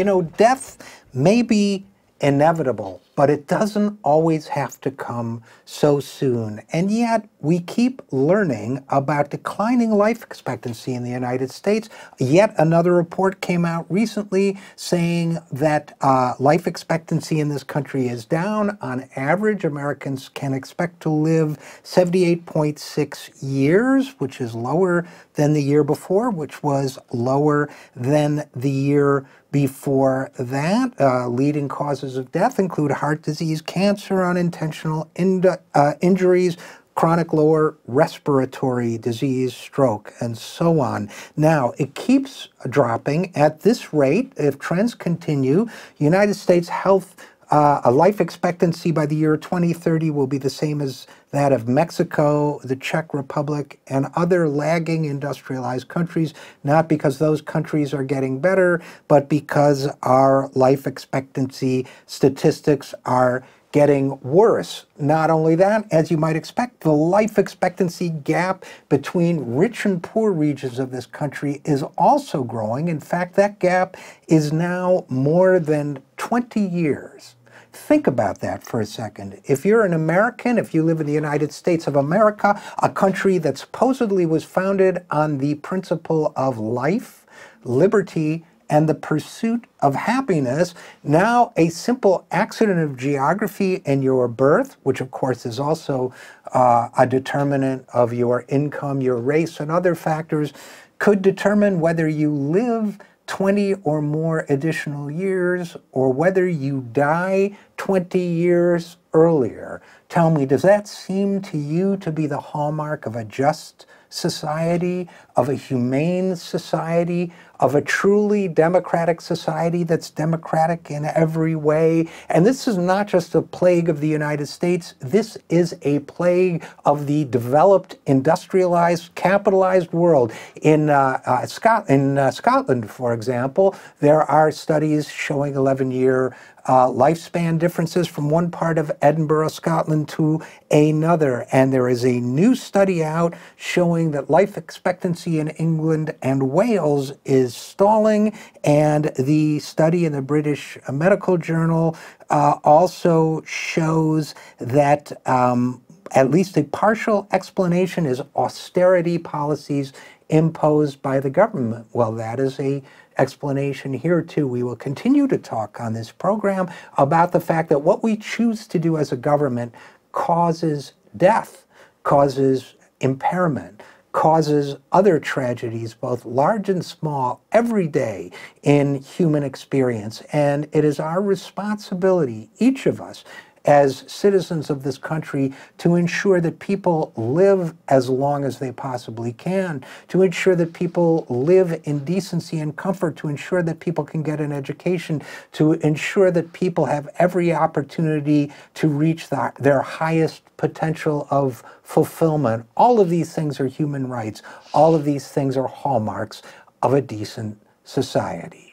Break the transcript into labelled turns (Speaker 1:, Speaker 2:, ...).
Speaker 1: You know, death may be inevitable, but it doesn't always have to come so soon. And yet, we keep learning about declining life expectancy in the United States. Yet another report came out recently saying that life expectancy in this country is down. On average, Americans can expect to live 78.6 years, which is lower than the year before, which was lower than the year before that. Leading causes of death include heart disease, cancer, unintentional injuries, chronic lower respiratory disease, stroke, and so on. Now, it keeps dropping at this rate. If trends continue, United States a life expectancy by the year 2030 will be the same as that of Mexico, the Czech Republic, and other lagging industrialized countries, not because those countries are getting better, but because our life expectancy statistics are getting worse. Not only that, as you might expect, the life expectancy gap between rich and poor regions of this country is also growing. In fact, that gap is now more than 20 years. Think about that for a second. If you're an American, if you live in the United States of America, a country that supposedly was founded on the principle of life, liberty, and the pursuit of happiness, now a simple accident of geography and your birth, which of course is also a determinant of your income, your race, and other factors, could determine whether you live 20 or more additional years, or whether you die 20 years earlier. Tell me, does that seem to you to be the hallmark of a just society, of a humane society, of a truly democratic society that's democratic in every way? And this is not just a plague of the United States. This is a plague of the developed, industrialized, capitalized world. In Scotland, for example, there are studies showing 11-year lifespan differences from one part of Edinburgh, Scotland to another. And there is a new study out showing that life expectancy in England and Wales is stalling. And the study in the British Medical Journal also shows that at least a partial explanation is austerity policies imposed by the government. Well, that is a explanation here too. We will continue to talk on this program about the fact that what we choose to do as a government causes death, causes impairment, causes other tragedies, both large and small, every day in human experience. And it is our responsibility, each of us, as citizens of this country, to ensure that people live as long as they possibly can, to ensure that people live in decency and comfort, to ensure that people can get an education, to ensure that people have every opportunity to reach their highest potential of fulfillment. All of these things are human rights. All of these things are hallmarks of a decent society.